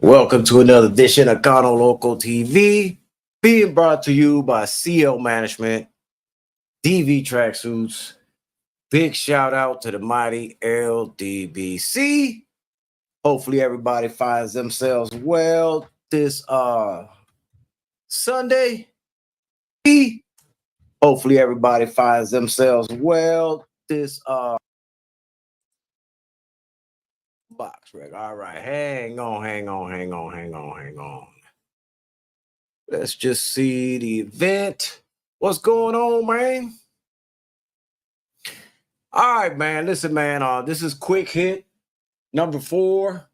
Welcome to another edition of Gano Local TV, being brought to you by CL Management, DV Tracksuits. Big shout out to the mighty LDBC. Hopefully everybody finds themselves well this Sunday. Hopefully everybody finds themselves well this box wreck. All right, hang on. Let's just see the event. What's going on, man? All right, man. Listen, man. This is quick hit number 4.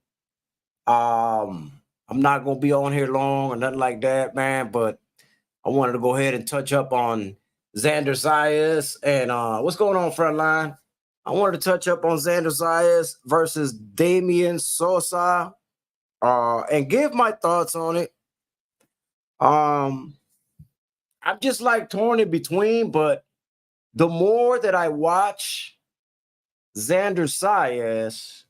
I'm not gonna be on here long or nothing like that, man. But I wanted to go ahead and touch up on Xander Zayas and what's going on, Frontline. I wanted to touch up on Xander Zayas versus Damian Sosa, and give my thoughts on it. I'm just like torn in between, but the more that I watch Xander Zayas,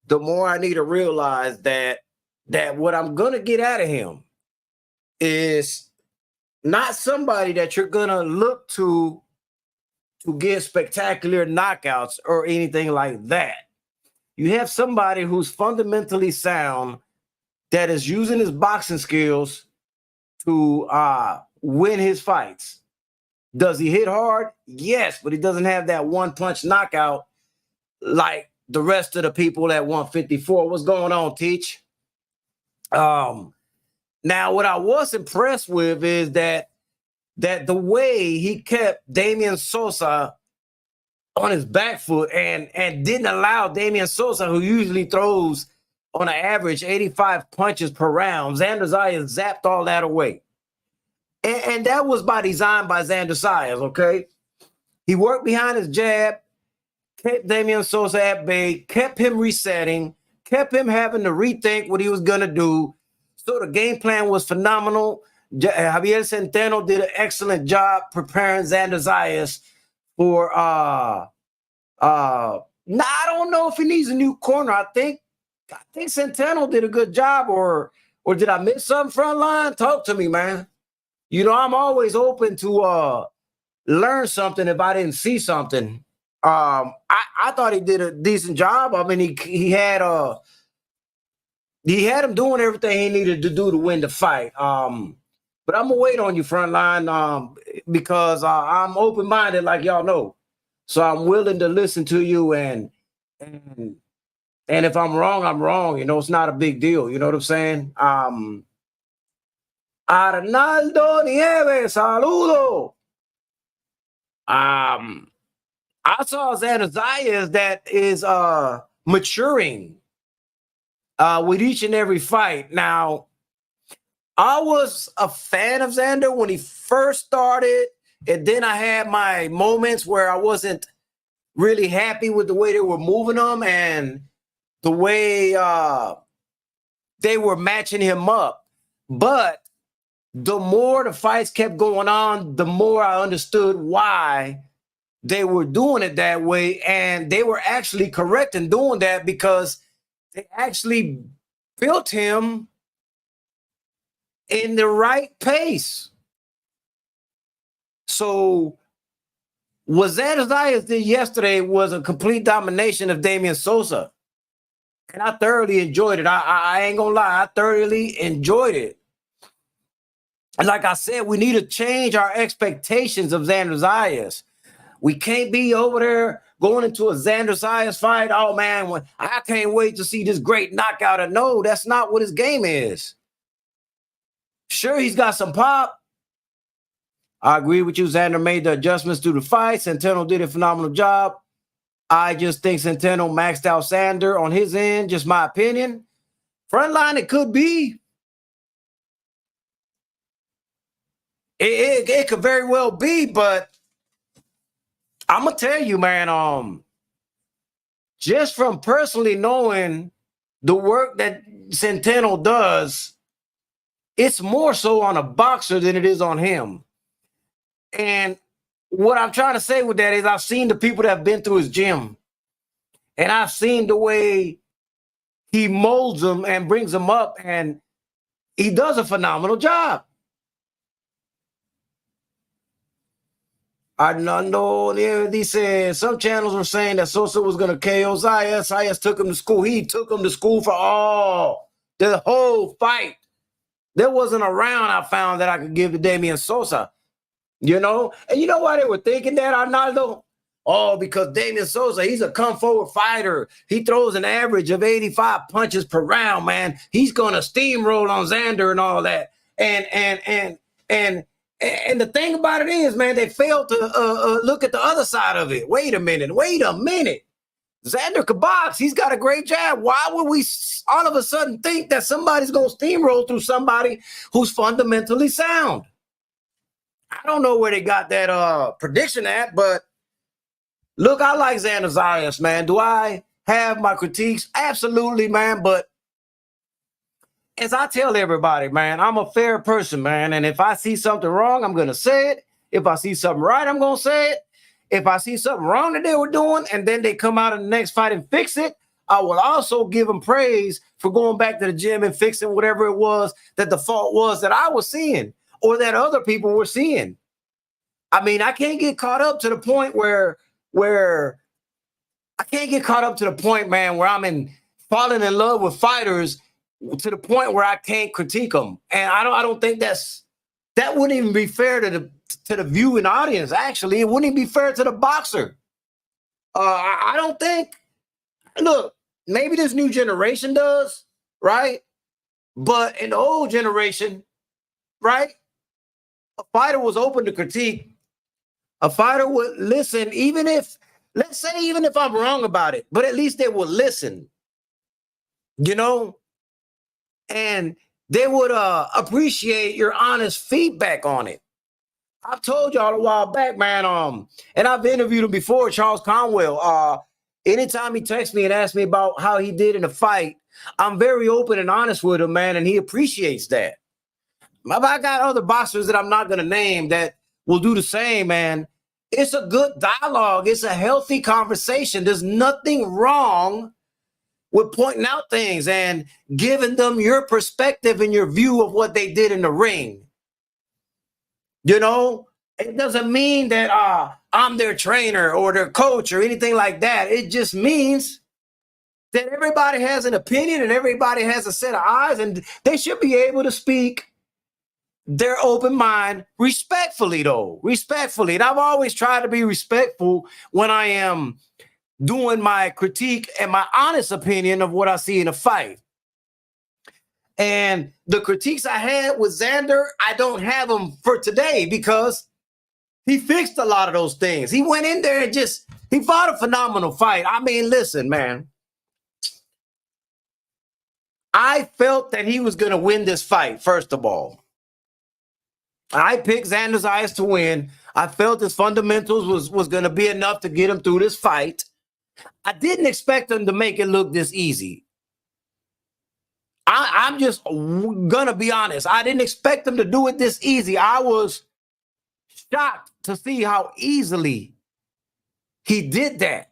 the more I need to realize that what I'm gonna get out of him is not somebody that you're gonna look to get spectacular knockouts or anything like that. You have somebody who's fundamentally sound that is using his boxing skills to win his fights. Does he hit hard? Yes, but he doesn't have that one punch knockout like the rest of the people at 154. What's going on, Teach? Now, what I was impressed with is that the way he kept Damian Sosa on his back foot and didn't allow Damian Sosa, who usually throws on an average 85 punches per round, Xander Zayas zapped all that away. And that was by design by Xander Zayas, okay? He worked behind his jab, kept Damian Sosa at bay, kept him resetting, kept him having to rethink what he was going to do. So the game plan was phenomenal. Javier Centeno did an excellent job preparing Xander Zayas for now, I don't know if he needs a new corner. I think Centeno did a good job, or did I miss something? Front line? Talk to me, man. You know, I'm always open to learn something if I didn't see something. I thought he did a decent job. I mean, he had him doing everything he needed to do to win the fight. But I'm gonna wait on you, Frontline, because I'm open minded, like y'all know. So I'm willing to listen to you, and if I'm wrong, I'm wrong. You know, it's not a big deal. You know what I'm saying? Arnaldo Nieves, saludo. I saw Xander Zayas that is maturing with each and every fight. Now, I was a fan of Xander when he first started, and then I had my moments where I wasn't really happy with the way they were moving him and the way they were matching him up. But the more the fights kept going on, the more I understood why they were doing it that way. And they were actually correct in doing that because they actually built him in the right pace. So what Xander Zayas did yesterday was a complete domination of Damian Sosa. And I thoroughly enjoyed it. I ain't gonna lie, I thoroughly enjoyed it. And like I said, we need to change our expectations of Xander Zayas. We can't be over there going into a Xander Zayas fight. Oh man, I can't wait to see this great knockout. And no, that's not what his game is. Sure, he's got some pop. I agree with you. Xander made the adjustments to the fight. Centeno did a phenomenal job. I just think Centeno maxed out Xander on his end. Just my opinion. Frontline, it could be. It could very well be, but I'm gonna tell you, man. Just from personally knowing the work that Centeno does, it's more so on a boxer than it is on him. And what I'm trying to say with that is I've seen the people that have been through his gym, and I've seen the way he molds them and brings them up, and he does a phenomenal job. Arnaldo, they said some channels were saying that Sosa was going to KO Zayas. Zayas took him to school. He took him to school for the whole fight. There wasn't a round I found that I could give to Damian Sosa, you know? And you know why they were thinking that, Arnaldo? Oh, because Damian Sosa, he's a come forward fighter. He throws an average of 85 punches per round, man. He's going to steamroll on Xander and all that. And the thing about it is, man, they failed to look at the other side of it. Wait a minute. Xander can box. He's got a great jab. Why would we all of a sudden think that somebody's going to steamroll through somebody who's fundamentally sound? I don't know where they got that prediction at, but look, I like Xander Zayas, man. Do I have my critiques? Absolutely, man. But as I tell everybody, man, I'm a fair person, man. And if I see something wrong, I'm going to say it. If I see something right, I'm going to say it. If I see something wrong that they were doing and then they come out in the next fight and fix it, I will also give them praise for going back to the gym and fixing whatever it was that the fault was that I was seeing or that other people were seeing. I mean, I can't get caught up to the point where I can't get caught up to the point, man, where I'm falling in love with fighters to the point where I can't critique them. And I don't think that wouldn't even be fair to the viewing audience. Actually, it wouldn't even be fair to the boxer. I don't think. Look, maybe this new generation does, right? But in the old generation, right, a fighter was open to critique. A fighter would listen, even if I'm wrong about it, but at least they would listen, you know, and they would appreciate your honest feedback on it. I've told y'all a while back, man, and I've interviewed him before, Charles Conwell. Anytime he texts me and asks me about how he did in a fight, I'm very open and honest with him, man, and he appreciates that. I got other boxers that I'm not going to name that will do the same, man. It's a good dialogue. It's a healthy conversation. There's nothing wrong with pointing out things and giving them your perspective and your view of what they did in the ring. You know, it doesn't mean that I'm their trainer or their coach or anything like that. It just means that everybody has an opinion and everybody has a set of eyes, and they should be able to speak their open mind respectfully, though. Respectfully. And I've always tried to be respectful when I am doing my critique and my honest opinion of what I see in a fight. And the critiques I had with Xander, I don't have them for today because he fixed a lot of those things. He went in there and he fought a phenomenal fight. I mean, listen, man. I felt that he was going to win this fight, first of all. I picked Xander Zayas to win. I felt his fundamentals was going to be enough to get him through this fight. I didn't expect him to make it look this easy. I'm just going to be honest. I didn't expect him to do it this easy. I was shocked to see how easily he did that.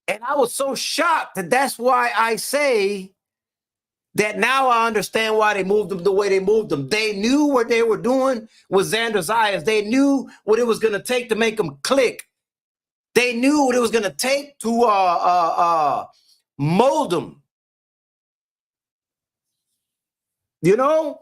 And I was so shocked that that's why I say that now I understand why they moved them the way they moved them. They knew what they were doing with Xander Zayas. They knew what it was going to take to make them click. They knew what it was going to take to mold them. You know?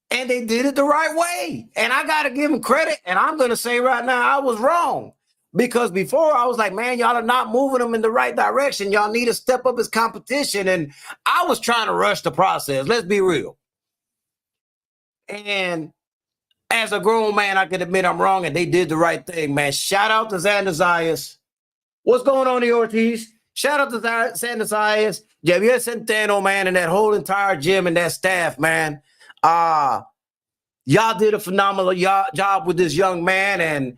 And they did it the right way. And I got to give them credit. And I'm going to say right now, I was wrong. Because before I was like, man, y'all are not moving them in the right direction. Y'all need to step up as competition. And I was trying to rush the process. Let's be real. And as a grown man, I can admit I'm wrong. And they did the right thing, man. Shout out to Xander Zayas. What's going on here, Ortiz? Shout out to Xander Zayas, Javier Centeno, man, and that whole entire gym and that staff, man. Y'all did a phenomenal job with this young man. And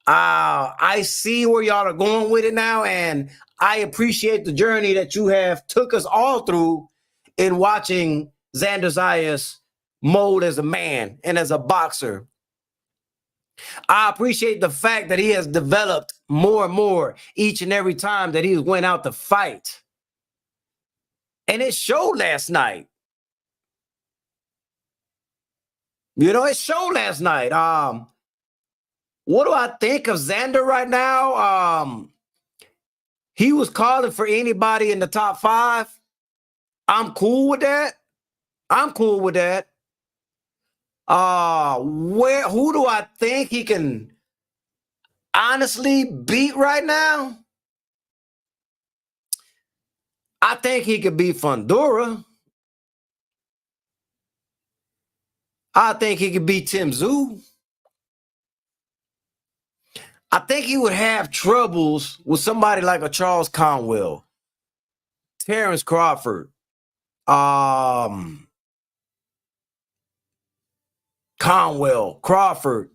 I see where y'all are going with it now, and I appreciate the journey that you have took us all through in watching Xander Zayas mold as a man and as a boxer. I appreciate the fact that he has developed more and more each and every time that he went out to fight. And it showed last night. You know, it showed last night. What do I think of Xander right now? He was calling for anybody in the top 5. I'm cool with that. I'm cool with that. Who do I think he can honestly beat right now? I think he could beat Fundora. I think he could beat Tim Zoo. I think he would have troubles with somebody like a Charles Conwell, Terrence Crawford, Conwell, Crawford.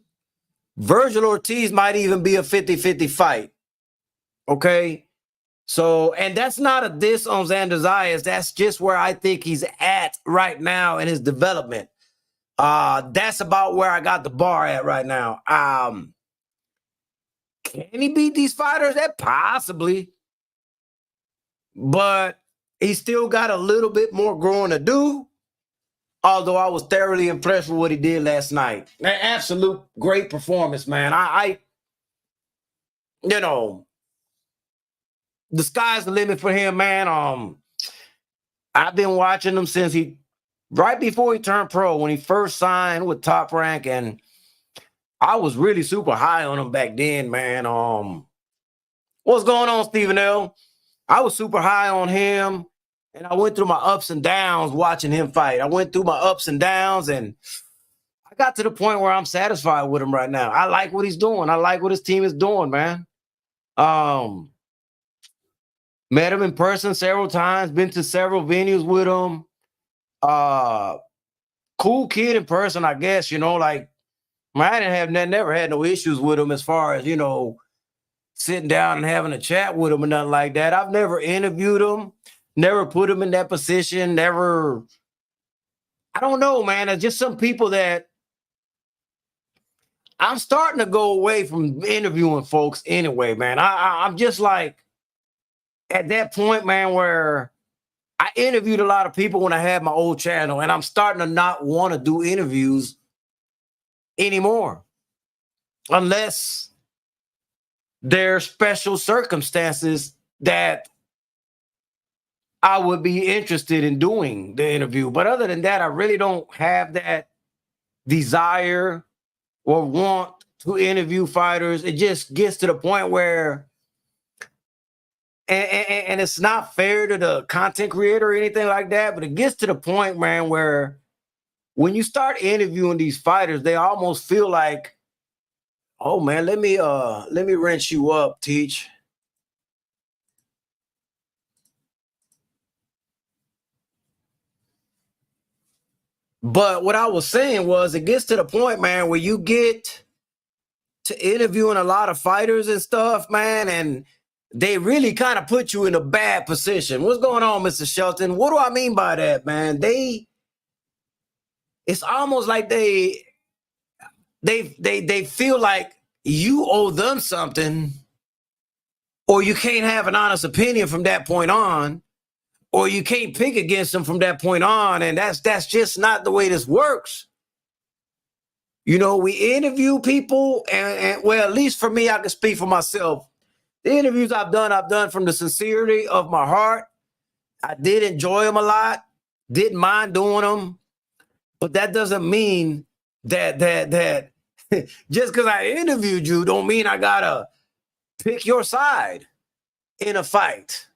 Virgil Ortiz might even be a 50-50 fight. Okay. So, and that's not a diss on Xander Zayas. That's just where I think he's at right now in his development. That's about where I got the bar at right now. Can he beat these fighters? That possibly. But he still got a little bit more growing to do. Although I was thoroughly impressed with what he did last night. An absolute great performance, man. I you know, the sky's the limit for him, man. I've been watching him since right before he turned pro, when he first signed with Top Rank, and I was really super high on him back then, man. What's going on, Stephen L? I was super high on him, and I went through my ups and downs watching him fight. I went through my ups and downs, and I got to the point where I'm satisfied with him right now. I like what he's doing. I like what his team is doing, man. Met him in person several times, been to several venues with him. Cool kid in person, I guess, you know, like I never had no issues with him as far as, you know, sitting down and having a chat with him or nothing like that. I've never interviewed him, never put him in that position, never. I don't know, man. It's just some people that I'm starting to go away from interviewing folks anyway, man. I'm just like at that point, man, where I interviewed a lot of people when I had my old channel, and I'm starting to not want to do interviews anymore unless there are special circumstances that I would be interested in doing the interview. But other than that, I really don't have that desire or want to interview fighters. It just gets to the point where, and it's not fair to the content creator or anything like that, but it gets to the point, man, where when you start interviewing these fighters, they almost feel like, oh man, let me wrench you up, Teach. But what I was saying was, it gets to the point, man, where you get to interviewing a lot of fighters and stuff, man, and they really kind of put you in a bad position. What's going on, Mr. Shelton? What do I mean by that, man? It's almost like they feel like you owe them something, or you can't have an honest opinion from that point on, or you can't pick against them from that point on. And that's just not the way this works. You know, we interview people, and well, at least for me, I can speak for myself. The interviews I've done from the sincerity of my heart. I did enjoy them a lot, didn't mind doing them, but that doesn't mean that just because I interviewed you don't mean I gotta pick your side in a fight.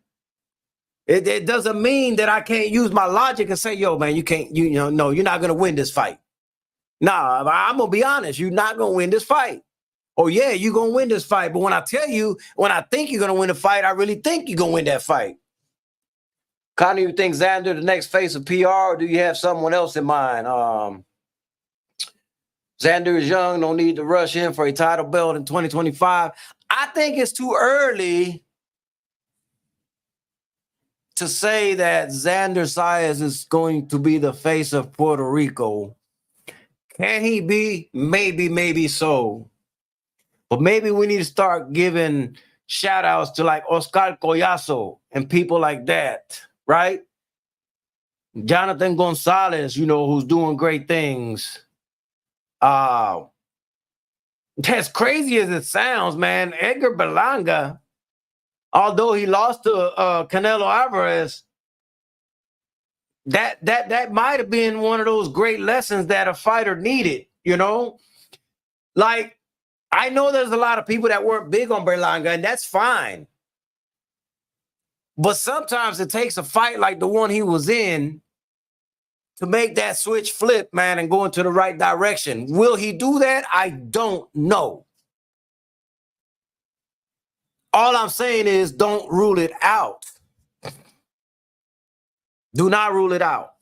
It doesn't mean that I can't use my logic and say, yo, man, no, you're not gonna win this fight. Nah, I'm gonna be honest, you're not gonna win this fight. Oh yeah, you're gonna win this fight. But when I tell you, when I think you're gonna win a fight, I really think you're gonna win that fight. Connie, you think Xander the next face of PR, or do you have someone else in mind? Xander is young, no need to rush in for a title belt in 2025. I think it's too early to say that Xander Zayas is going to be the face of Puerto Rico. Can he be? Maybe so. But maybe we need to start giving shout outs to like Oscar Collazo and people like that, right? Jonathan Gonzalez, who's doing great things. Uh, as crazy as it sounds, man, Edgar Berlanga, although he lost to Canelo Alvarez, that might have been one of those great lessons that a fighter needed. Like, I know there's a lot of people that weren't big on Berlanga, and that's fine. But sometimes it takes a fight like the one he was in to make that switch flip, man, and go into the right direction. Will he do that? I don't know. All I'm saying is don't rule it out. Do not rule it out.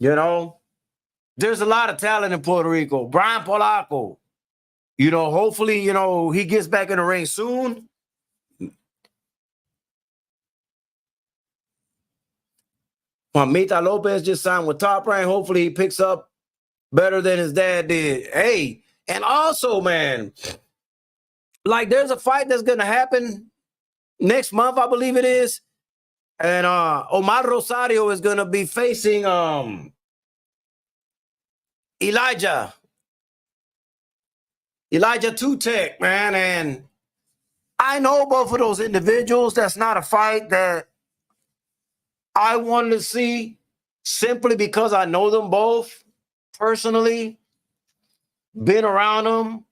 There's a lot of talent in Puerto Rico. Brian Polaco, hopefully, he gets back in the ring soon. Juanita Lopez just signed with Top Rank. Hopefully he picks up better than his dad did. Hey, and also, man, like, there's a fight that's going to happen next month, I believe it is. And Omar Rosario is going to be facing Elijah Tutek, man. And I know both of those individuals. That's not a fight that I wanted to see, simply because I know them both personally, been around them.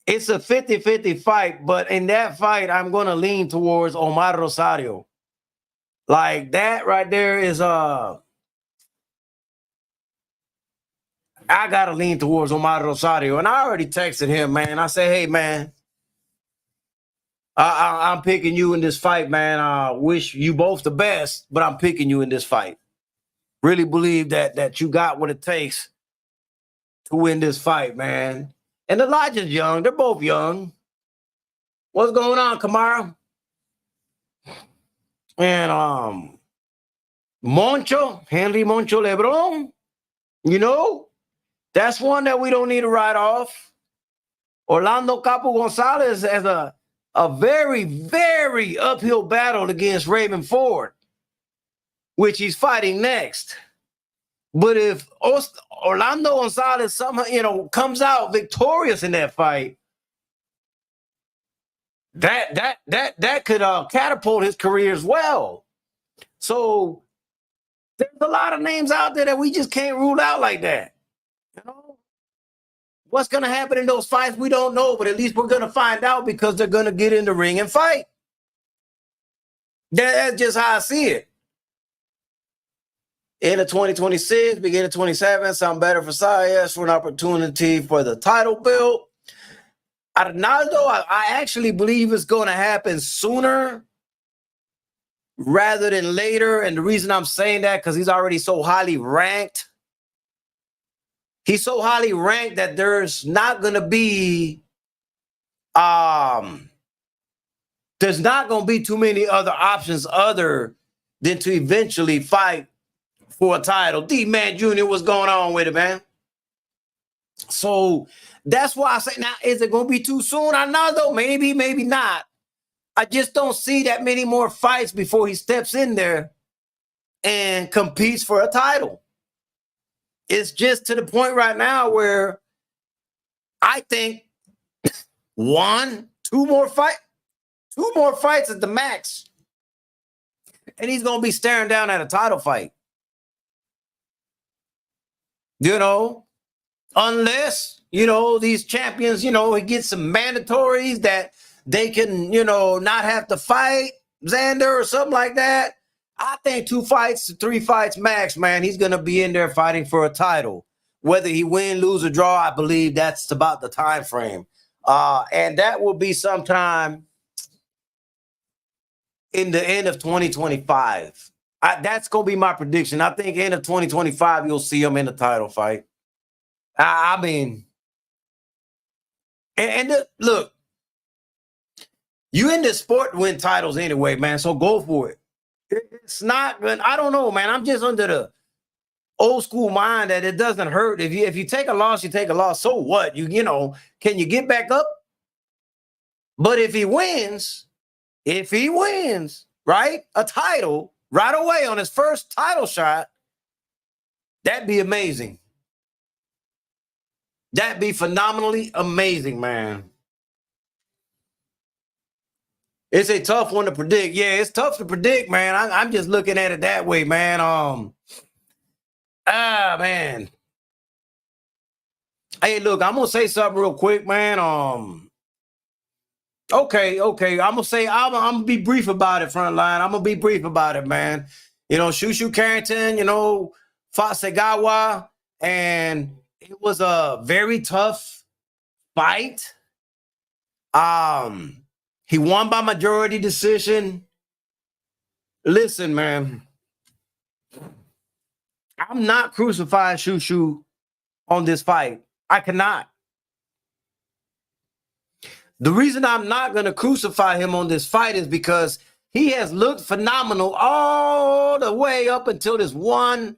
It's a 50-50 fight, but in that fight, I'm going to lean towards Omar Rosario. Like, that right there is I got to lean towards Omar Rosario. And I already texted him, man. I said, hey, man, I'm picking you in this fight, man. I wish you both the best, but I'm picking you in this fight. Really believe that you got what it takes to win this fight, man. And Elijah's young. They're both young. What's going on, Kamara? And Henry Moncho Lebron, that's one that we don't need to write off. Orlando Capo Gonzalez has a very, very uphill battle against Raymond Ford, which he's fighting next. But if Orlando Gonzalez somehow, comes out victorious in that fight, that could catapult his career as well. So there's a lot of names out there that we just can't rule out like that. What's going to happen in those fights, we don't know, but at least we're going to find out, because they're going to get in the ring and fight. That's just how I see it. End of 2026, beginning of 27, something better for Zayas, for an opportunity for the title belt. Arnaldo, I actually believe it's going to happen sooner rather than later. And the reason I'm saying that, because he's already so highly ranked. He's so highly ranked that there's not going to be too many other options other than to eventually fight for a title. D-Man Jr., what's going on with it, man? So that's why I say, now, is it going to be too soon? I know, though. Maybe, maybe not. I just don't see that many more fights before he steps in there and competes for a title. It's just to the point right now where I think two more fights at the max, and he's going to be staring down at a title fight. Unless, these champions, he gets some mandatories that they can, not have to fight Xander or something like that. I think 2 fights to 3 fights max, man. He's going to be in there fighting for a title. Whether he win, lose, or draw, I believe that's about the time frame. And that will be sometime in the end of 2025. That's going to be my prediction. I think end of 2025, you'll see him in the title fight. I mean, look, you in this sport to win titles anyway, man, so go for it. It's not, I don't know, man. I'm just under the old school mind that it doesn't hurt. If you take a loss, you take a loss. So what? Can you get back up? But if he wins, If he wins, right, a title right away on his first title shot, that'd be amazing. That'd be phenomenally amazing, man. It's a tough one to predict. Yeah, it's tough to predict, man. I'm just looking at it that way, man. Man. Hey, look, I'm gonna say something real quick, man. Okay. I'm gonna be brief about it, Frontline. I'm gonna be brief about it, man. You know, Shushu Carrington, you know, Fasegawa, and it was a very tough fight. He won by majority decision. Listen, man, I'm not crucifying Shushu on this fight. I cannot. The reason I'm not going to crucify him on this fight is because he has looked phenomenal all the way up until this one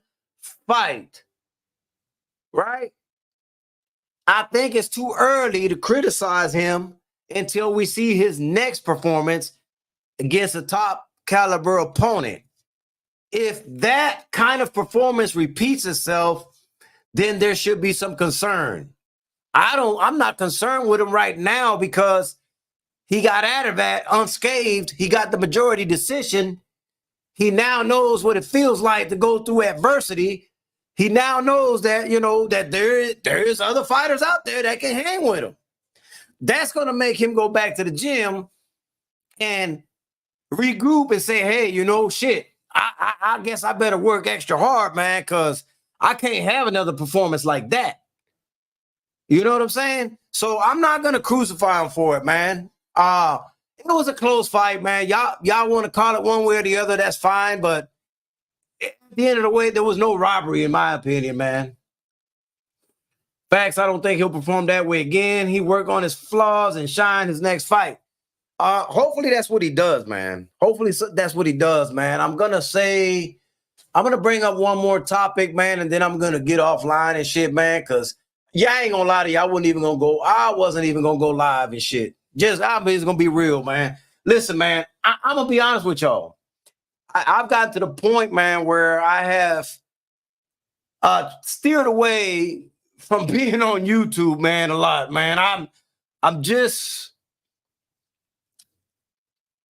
fight, right? I think it's too early to criticize him until we see his next performance against a top caliber opponent. If that kind of performance repeats itself, then there should be some concern. I'm not concerned with him right now because he got out of that unscathed. He got the majority decision. He now knows what it feels like to go through adversity. He now knows that, you know, that there is other fighters out there that can hang with him. That's going to make him go back to the gym and regroup and say, hey, you know, shit, I guess I better work extra hard, man, because I can't have another performance like that. You know what I'm saying? So I'm not going to crucify him for it, man. It was a close fight, man. Y'all want to call it one way or the other, that's fine. But at the end of the way, there was no robbery, in my opinion, man. Facts, I don't think he'll perform that way again. He work on his flaws and shine his next fight. Hopefully that's what he does, man. Hopefully that's what he does, man. I'm going to bring up one more topic, man, and then I'm going to get offline and shit, man, because I ain't going to lie to you. I wasn't even going to go live and shit. I'm just going to be real, man. Listen, man, I'm going to be honest with y'all. I've gotten to the point, man, where I have steered away from being on YouTube, man, a lot, man. I'm just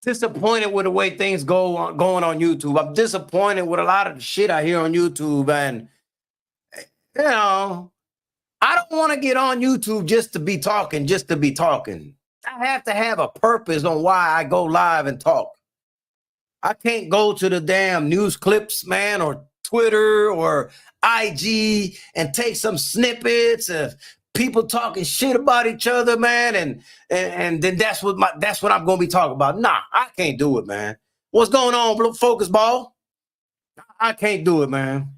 disappointed with the way things going on YouTube. I'm disappointed with a lot of the shit I hear on YouTube, and you know, I don't want to get on YouTube just to be talking, I have to have a purpose on why I go live and talk. I can't go to the damn news clips, man, or Twitter or IG and take some snippets of people talking shit about each other, man, and then that's what I'm gonna be talking about. Nah, I can't do it, man. What's going on, Focus Ball? I can't do it, man.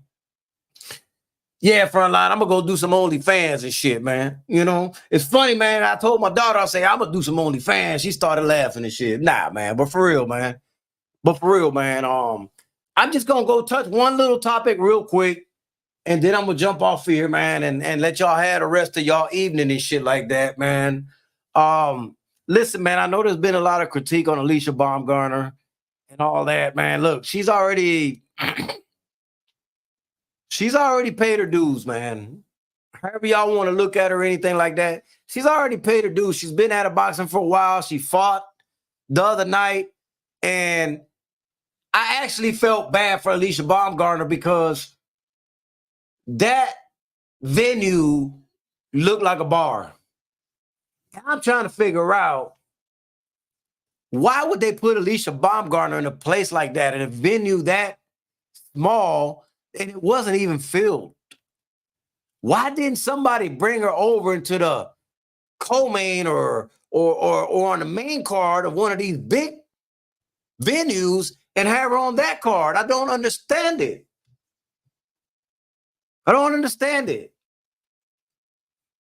Yeah, Frontline, I'm gonna go do some OnlyFans and shit, man. You know, it's funny, man. I told my daughter, I say, I'm gonna do some OnlyFans. She started laughing and shit. Nah, man, but for real, man. I'm just gonna go touch one little topic real quick, and then I'm gonna jump off here, man, and let y'all have the rest of y'all evening and shit like that, man. Listen, man, I know there's been a lot of critique on Alicia Baumgartner and all that, man. Look, she's already paid her dues, man. However y'all want to look at her or anything like that, she's already paid her dues. She's been out of boxing for a while. She fought the other night, and I actually felt bad for Alicia Baumgartner because that venue looked like a bar. And I'm trying to figure out, why would they put Alicia Baumgartner in a place like that, in a venue that small, and it wasn't even filled? Why didn't somebody bring her over into the co-main or on the main card of one of these big venues and have her on that card? I don't understand it.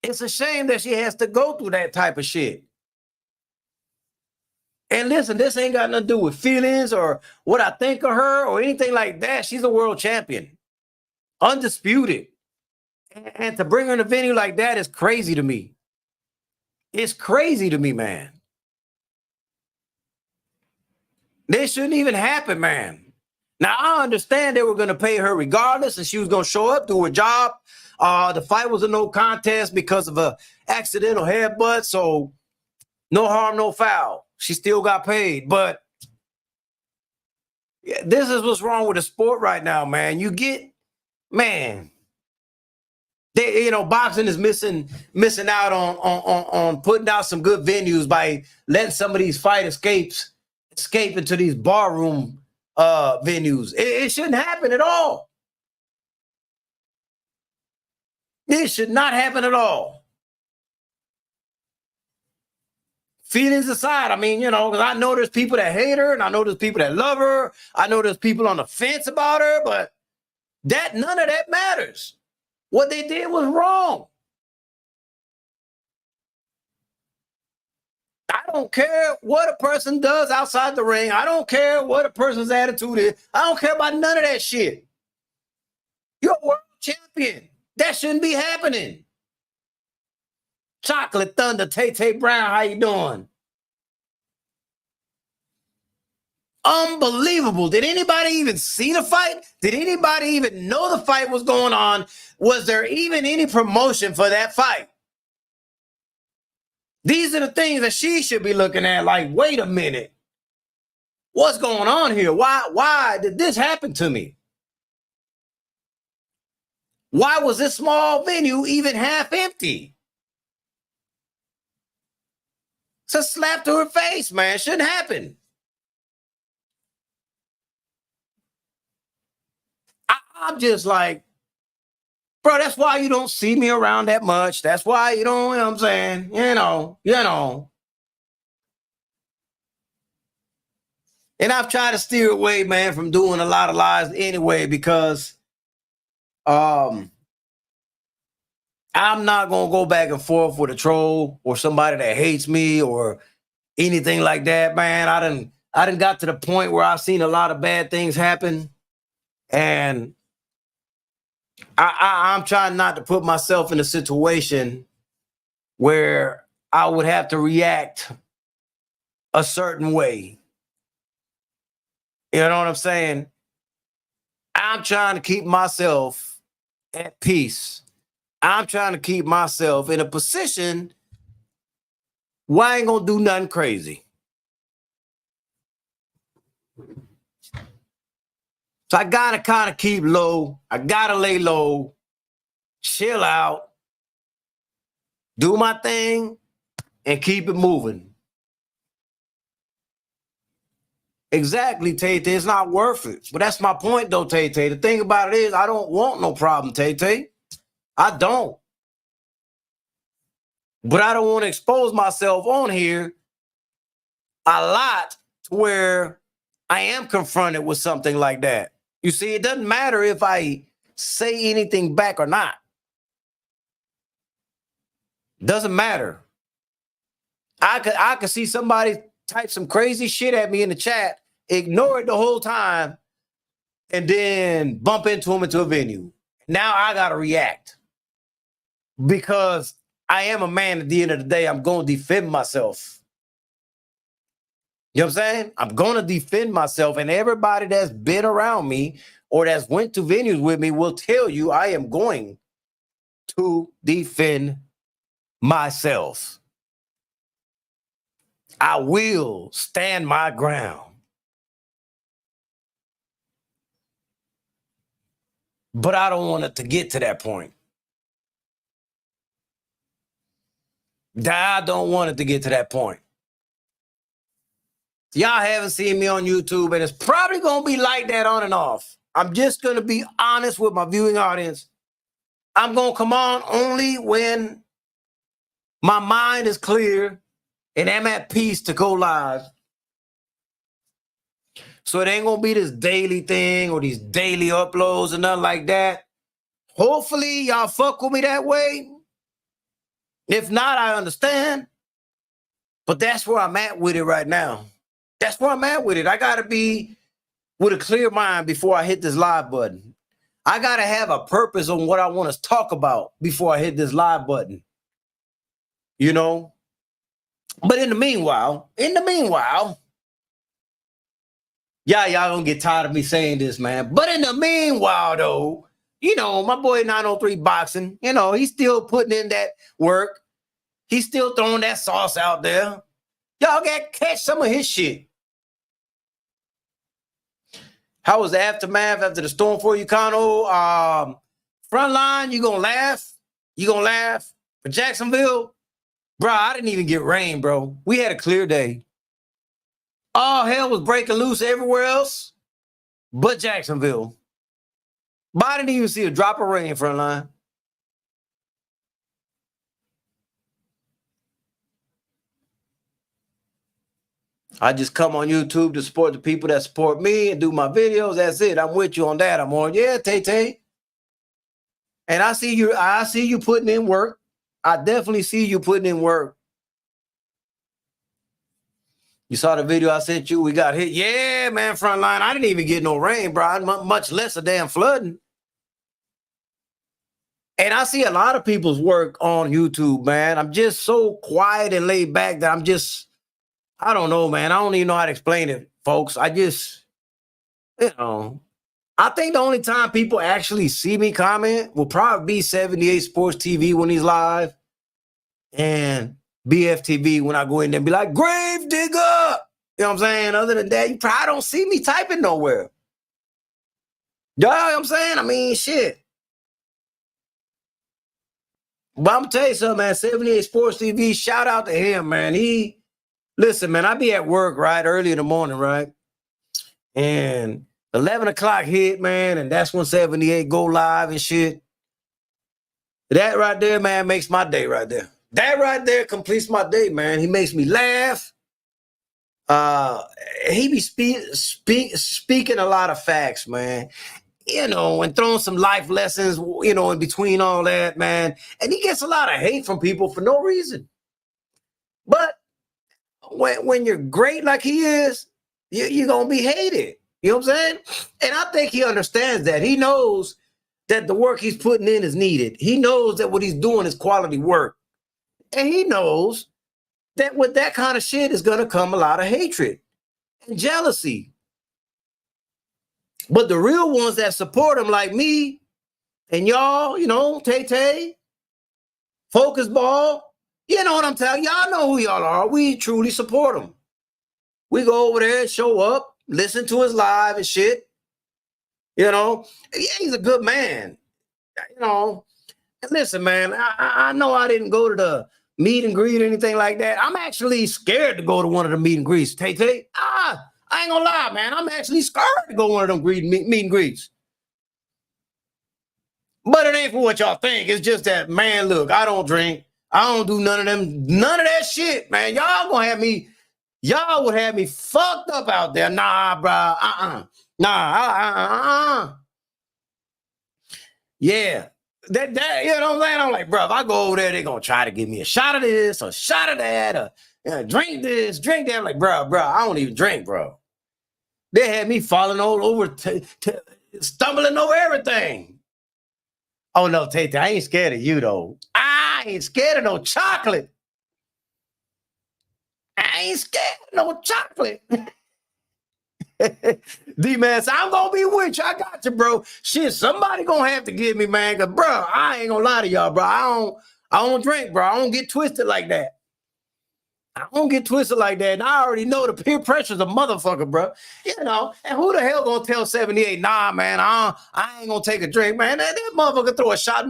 It's a shame that she has to go through that type of shit. And listen, this ain't got nothing to do with feelings or what I think of her or anything like that. She's a world champion, undisputed. And to bring her in a venue like that is crazy to me. It's crazy to me, man. This shouldn't even happen, man. Now, I understand they were going to pay her regardless, and she was going to show up, do her job. The fight was a no contest because of a accidental headbutt, so no harm, no foul. She still got paid, but this is what's wrong with the sport right now, man. Man, boxing is missing out on putting out some good venues by letting some of these fight escape into these barroom venues. It shouldn't happen at all. This should not happen at all. Feelings aside, I mean, because I know there's people that hate her, and I know there's people that love her. I know there's people on the fence about her, but none of that matters. What they did was wrong. I don't care what a person does outside the ring. I don't care what a person's attitude is. I don't care about none of that shit. You're a world champion. That shouldn't be happening. Chocolate Thunder, Tay Brown, how you doing? Unbelievable. Did anybody even see the fight? Did anybody even know the fight was going on? Was there even any promotion for that fight? These are the things that she should be looking at like, wait a minute. What's going on here? Why did this happen to me? Why was this small venue even half empty? It's a slap to her face, man. Shouldn't happen. I'm just like, bro, that's why you don't see me around that much. That's why you don't, you know what I'm saying? You know. And I've tried to steer away, man, from doing a lot of lies anyway, because I'm not going to go back and forth with a troll or somebody that hates me or anything like that, man. I done got to the point where I've seen a lot of bad things happen, and I'm trying not to put myself in a situation where I would have to react a certain way. You know what I'm saying? I'm trying to keep myself at peace. I'm trying to keep myself in a position where I ain't gonna do nothing crazy. So I gotta kind of keep low. I gotta lay low, chill out, do my thing, and keep it moving. Exactly, Tay-Tay. It's not worth it. But that's my point, though, Tay-Tay. The thing about it is, I don't want no problem, Tay-Tay. I don't. But I don't want to expose myself on here a lot to where I am confronted with something like that. You see, it doesn't matter if I say anything back or not. Doesn't matter. I could see somebody type some crazy shit at me in the chat, ignore it the whole time, and then bump into them into a venue. Now I got to react because I am a man. At the end of the day, I'm going to defend myself. You know what I'm saying? I'm going to defend myself, and everybody that's been around me or that's went to venues with me will tell you I am going to defend myself. I will stand my ground. But I don't want it to get to that point. I don't want it to get to that point. Y'all haven't seen me on YouTube, and it's probably going to be like that on and off. I'm just going to be honest with my viewing audience. I'm going to come on only when my mind is clear and I'm at peace to go live. So it ain't going to be this daily thing or these daily uploads and nothing like that. Hopefully y'all fuck with me that way. If not, I understand. But that's where I'm at with it right now. That's where I'm at with it. I got to be with a clear mind before I hit this live button. I got to have a purpose on what I want to talk about before I hit this live button. You know? But in the meanwhile, Yeah, y'all gonna get tired of me saying this, man. But in the meanwhile, though, you know, my boy 903 Boxing, you know, he's still putting in that work. He's still throwing that sauce out there. Y'all got to catch some of his shit. How was the aftermath after the storm for you, Kano? Frontline, you gonna laugh? You gonna laugh? For Jacksonville? Bro, I didn't even get rain, bro. We had a clear day. All hell was breaking loose everywhere else but Jacksonville. But I didn't even see a drop of rain, Frontline. I just come on YouTube to support the people that support me and do my videos. That's it. I'm with you on that. I'm on, yeah, Tay. And I see you putting in work. I definitely see you putting in work. You saw the video I sent you. We got hit. Yeah, man, Frontline. I didn't even get no rain, bro. Much less a damn flooding. And I see a lot of people's work on YouTube, man. I'm just so quiet and laid back that I don't know, man. I don't even know how to explain it, folks. I just, you know, I think the only time people actually see me comment will probably be 78 Sports TV when he's live and BFTV when I go in there and be like, Grave Digger. You know what I'm saying? Other than that, you probably don't see me typing nowhere. You know what I'm saying? I mean, shit. But I'm going to tell you something, man. 78 Sports TV, shout out to him, man. Listen, man, I be at work, right, early in the morning, right? And 11 o'clock hit, man, and that's when 78 go live and shit. That right there, man, makes my day right there. That right there completes my day, man. He makes me laugh. He be speaking a lot of facts, man. You know, and throwing some life lessons, you know, in between all that, man. And he gets a lot of hate from people for no reason. But when you're great like he is, you're going to be hated. You know what I'm saying? And I think he understands that. He knows that the work he's putting in is needed. He knows that what he's doing is quality work. And he knows that with that kind of shit is going to come a lot of hatred and jealousy. But the real ones that support him, like me and y'all, you know, Tay, Focus Ball, you know what I'm telling y'all know who y'all are. We truly support him. We go over there, show up, listen to his live and shit. You know, yeah, he's a good man. You know, and listen, man, I know I didn't go to the meet and greet or anything like that. I'm actually scared to go to one of the meet and greets. Tay, I ain't gonna lie, man. I'm actually scared to go to one of them meet and greets. But it ain't for what y'all think. It's just that, man, look, I don't drink. I don't do none of that shit, man. Y'all would have me fucked up out there. Nah, bro. Yeah. That, you know what I'm saying? I'm like, bro, if I go over there, they're going to try to give me a shot of this, or a shot of that, or drink this, drink that. I'm like, bro, I don't even drink, bro. They had me falling all over, stumbling over everything. Oh, no, Tate, I ain't scared of you, though. I ain't scared of no chocolate. I ain't scared of no chocolate. D-Man, so I'm going to be with you. I got you, bro. Shit, somebody going to have to give me, man, because, bro, I ain't going to lie to y'all, bro. I don't drink, bro. I don't get twisted like that. I don't get twisted like that. And I already know the peer pressure's a motherfucker, bro. You know, and who the hell gonna tell 78, nah, man, I ain't gonna take a drink, man. That motherfucker throw a shot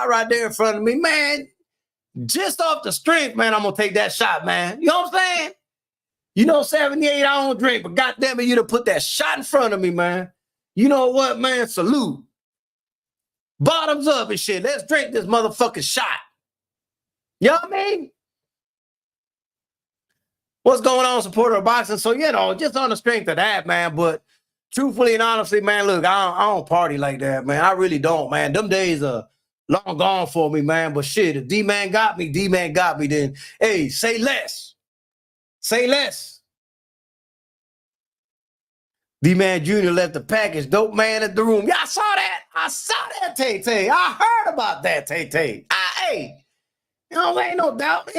right there in front of me, man. Just off the strength, man, I'm gonna take that shot, man. You know what I'm saying? You know, 78, I don't drink, but goddamn it, you done put that shot in front of me, man. You know what, man? Salute. Bottoms up and shit. Let's drink this motherfucking shot. You know what I mean? What's going on, supporter of boxing? So, you know, just on the strength of that, man. But truthfully and honestly, man, look, I don't party like that, man. I really don't, man. Them days are long gone for me, man. But shit, if D-Man got me, then, hey, say less. Say less. D-Man Jr. left the package. Dope man at the room. Yeah, I saw that, Tay. I heard about that, Tay. Hey, you know, ain't no doubt.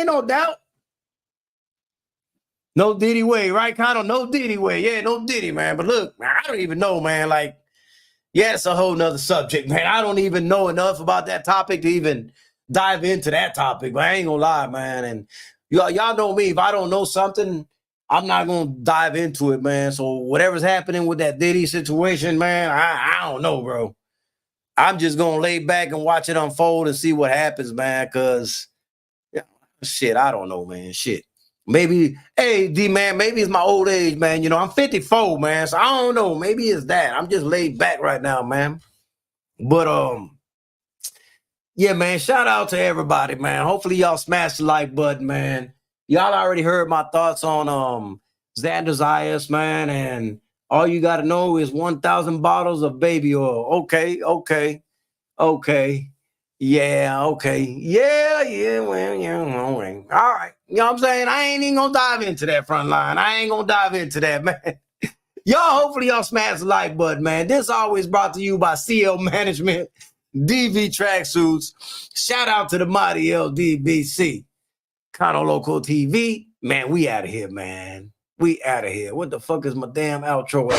No Diddy way, right? Kind of no Diddy way. Yeah, no Diddy, man. But look, man, I don't even know, man. Like, yeah, it's a whole nother subject, man. I don't even know enough about that topic to even dive into that topic, but I ain't gonna lie, man. And y'all know me. If I don't know something, I'm not gonna dive into it, man. So whatever's happening with that Diddy situation, man, I don't know, bro. I'm just gonna lay back and watch it unfold and see what happens, man. Cause yeah, shit, I don't know, man. Shit. Maybe, hey, D man, maybe it's my old age, man. You know, I'm 54, man. So I don't know. Maybe it's that. I'm just laid back right now, man. But yeah, man, shout out to everybody, man. Hopefully y'all smash the like button, man. Y'all already heard my thoughts on Xander Zayas, man, and all you got to know is 1,000 bottles of baby oil. Okay, okay, okay. Yeah, okay. Yeah, well, yeah, all right. All right. You know what I'm saying? I ain't even gonna dive into that front line. I ain't gonna dive into that, man. Y'all, hopefully y'all smash the like button, man. This always brought to you by CL Management, DV Tracksuits. Shout out to the mighty LDBC. Kano Local TV. Man, we out of here, man. We out of here. What the fuck is my damn outro?